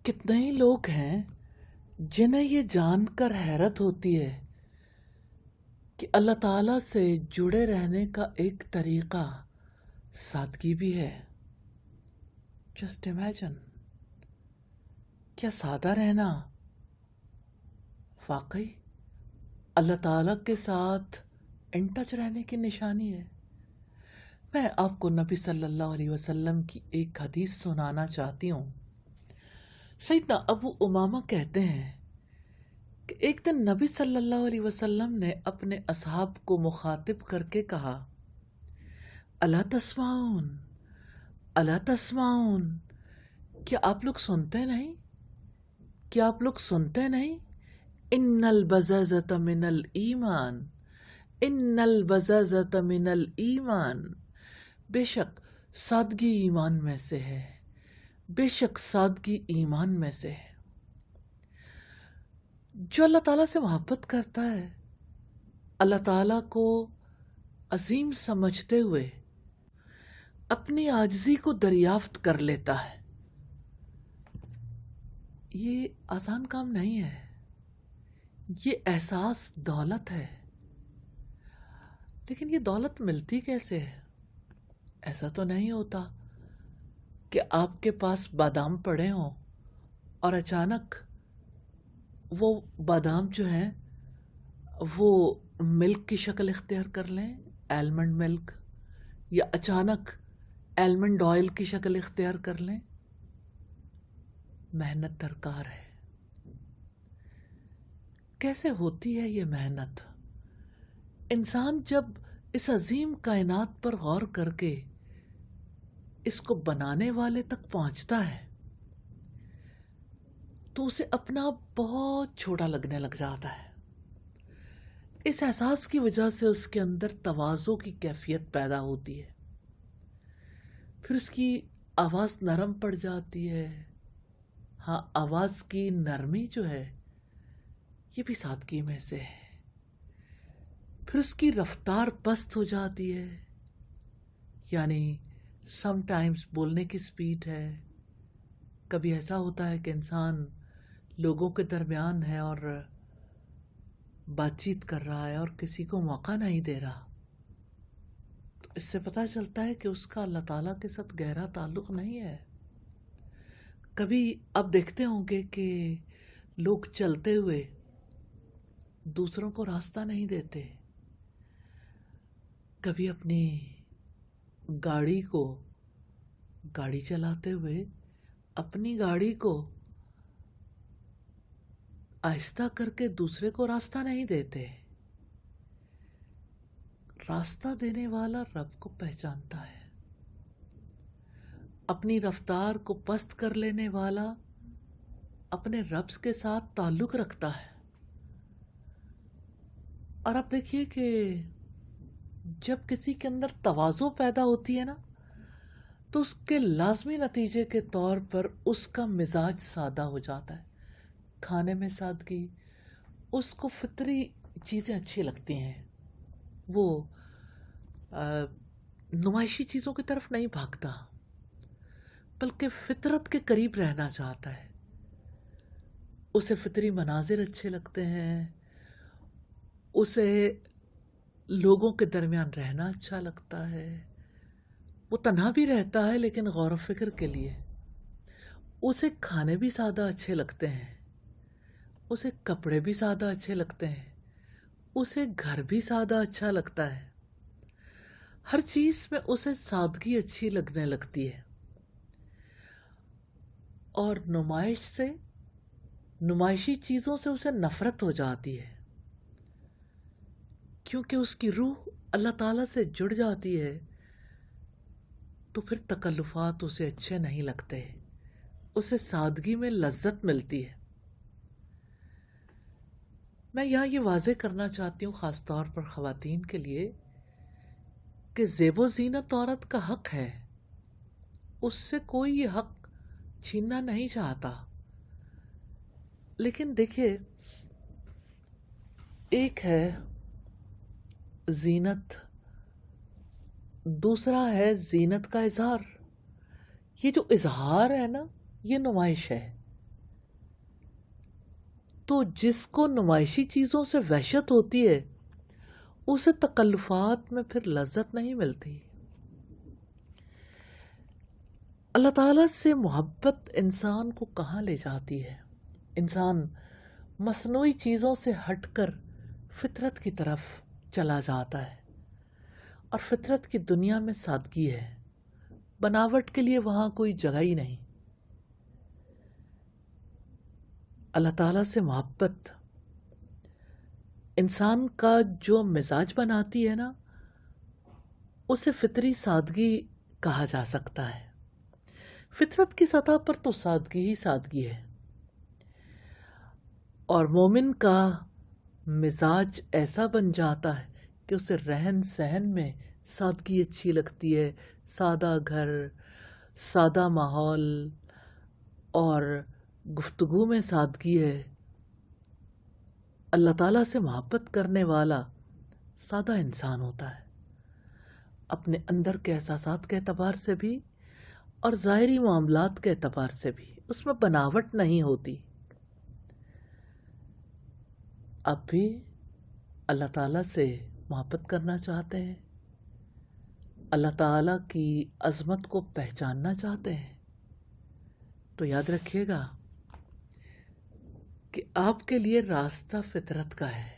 کتنے ہی لوگ ہیں جنہیں یہ جان کر حیرت ہوتی ہے کہ اللہ تعالیٰ سے جڑے رہنے کا ایک طریقہ سادگی بھی ہے. جسٹ امیجن، کیا سادہ رہنا واقعی اللہ تعالیٰ کے ساتھ ان ٹچ رہنے کی نشانی ہے؟ میں آپ کو نبی صلی اللہ علیہ وسلم کی ایک حدیث سنانا چاہتی ہوں. سیدنا ابو امامہ کہتے ہیں کہ ایک دن نبی صلی اللہ علیہ وسلم نے اپنے اصحاب کو مخاطب کر کے کہا، الا تسمعون، الا تسمعون، کیا آپ لوگ سنتے نہیں؟ کیا آپ لوگ سنتے نہیں؟ ان البزازۃ من الایمان، ان البزازۃ من الایمان، بے شک سادگی ایمان میں سے ہے، بے شک سادگی ایمان میں سے ہے. جو اللہ تعالیٰ سے محبت کرتا ہے، اللہ تعالیٰ کو عظیم سمجھتے ہوئے اپنی عاجزی کو دریافت کر لیتا ہے. یہ آسان کام نہیں ہے. یہ احساس دولت ہے. لیکن یہ دولت ملتی کیسے ہے؟ ایسا تو نہیں ہوتا کہ آپ کے پاس بادام پڑے ہوں اور اچانک وہ بادام جو ہیں وہ ملک کی شکل اختیار کر لیں، ایلمنڈ ملک، یا اچانک ایلمنڈ آئل کی شکل اختیار کر لیں. محنت درکار ہے. کیسے ہوتی ہے یہ محنت؟ انسان جب اس عظیم کائنات پر غور کر کے اس کو بنانے والے تک پہنچتا ہے تو اسے اپنا آپ بہت چھوٹا لگنے لگ جاتا ہے. اس احساس کی وجہ سے اس کے اندر تواضع کی کیفیت پیدا ہوتی ہے. پھر اس کی آواز نرم پڑ جاتی ہے. ہاں، آواز کی نرمی جو ہے یہ بھی سادگی میں سے ہے. پھر اس کی رفتار پست ہو جاتی ہے، یعنی سم ٹائمز بولنے کی سپیڈ ہے. کبھی ایسا ہوتا ہے کہ انسان لوگوں کے درمیان ہے اور بات چیت کر رہا ہے اور کسی کو موقع نہیں دے رہا، تو اس سے پتہ چلتا ہے کہ اس کا اللہ تعالیٰ کے ساتھ گہرا تعلق نہیں ہے. کبھی آپ دیکھتے ہوں گے کہ لوگ چلتے ہوئے دوسروں کو راستہ نہیں دیتے. کبھی اپنی گاڑی چلاتے ہوئے اپنی گاڑی کو آہستہ کر کے دوسرے کو راستہ نہیں دیتے. راستہ دینے والا رب کو پہچانتا ہے. اپنی رفتار کو پست کر لینے والا اپنے رب کے ساتھ تعلق رکھتا ہے. اور آپ دیکھیے کہ جب کسی کے اندر تواضع پیدا ہوتی ہے نا، تو اس کے لازمی نتیجے کے طور پر اس کا مزاج سادہ ہو جاتا ہے. کھانے میں سادگی، اس کو فطری چیزیں اچھی لگتی ہیں. وہ نمائشی چیزوں کی طرف نہیں بھاگتا، بلکہ فطرت کے قریب رہنا چاہتا ہے. اسے فطری مناظر اچھے لگتے ہیں، اسے لوگوں کے درمیان رہنا اچھا لگتا ہے. وہ تنہا بھی رہتا ہے لیکن غور و فکر کے لیے. اسے کھانے بھی سادہ اچھے لگتے ہیں، اسے کپڑے بھی سادہ اچھے لگتے ہیں، اسے گھر بھی سادہ اچھا لگتا ہے. ہر چیز میں اسے سادگی اچھی لگنے لگتی ہے. اور نمائشی چیزوں سے اسے نفرت ہو جاتی ہے، کیونکہ اس کی روح اللہ تعالیٰ سے جڑ جاتی ہے. تو پھر تکلفات اسے اچھے نہیں لگتے، اسے سادگی میں لذت ملتی ہے. میں یہاں یہ واضح کرنا چاہتی ہوں، خاص طور پر خواتین کے لیے، کہ زیب و زینت عورت کا حق ہے. اس سے کوئی یہ حق چھیننا نہیں چاہتا. لیکن دیکھیے، ایک ہے زینت، دوسرا ہے زینت کا اظہار. یہ جو اظہار ہے نا، یہ نمائش ہے. تو جس کو نمائشی چیزوں سے وحشت ہوتی ہے اسے تکلفات میں پھر لذت نہیں ملتی۔ اللہ تعالیٰ سے محبت انسان کو کہاں لے جاتی ہے؟ انسان مصنوعی چیزوں سے ہٹ کر فطرت کی طرف چلا جاتا ہے، اور فطرت کی دنیا میں سادگی ہے، بناوٹ کے لیے وہاں کوئی جگہ ہی نہیں۔ اللہ تعالیٰ سے محبت انسان کا جو مزاج بناتی ہے نا، اسے فطری سادگی کہا جا سکتا ہے۔ فطرت کی سطح پر تو سادگی ہی سادگی ہے، اور مومن کا مزاج ایسا بن جاتا ہے کہ اسے رہن سہن میں سادگی اچھی لگتی ہے، سادہ گھر، سادہ ماحول، اور گفتگو میں سادگی ہے۔ اللہ تعالیٰ سے محبت کرنے والا سادہ انسان ہوتا ہے، اپنے اندر کے احساسات کے اعتبار سے بھی اور ظاہری معاملات کے اعتبار سے بھی، اس میں بناوٹ نہیں ہوتی۔ آپ بھی اللہ تعالیٰ سے محبت کرنا چاہتے ہیں، اللہ تعالیٰ کی عظمت کو پہچاننا چاہتے ہیں، تو یاد رکھیے گا کہ آپ کے لیے راستہ فطرت کا ہے۔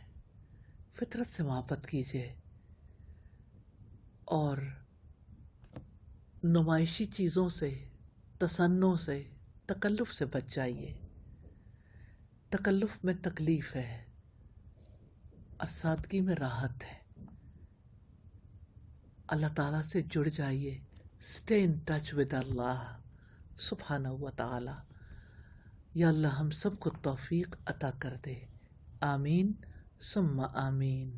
فطرت سے محبت کیجیے اور نمائشی چیزوں سے، تصنع سے، تکلف سے بچ جائیے۔ تکلف میں تکلیف ہے اور سادگی میں راحت ہے۔ اللہ تعالیٰ سے جڑ جائیے، اسٹے ان ٹچ ود اللہ سبحانہ و تعالی۔ یا اللہ ہم سب کو توفیق عطا کر دے، آمین ثم آمین۔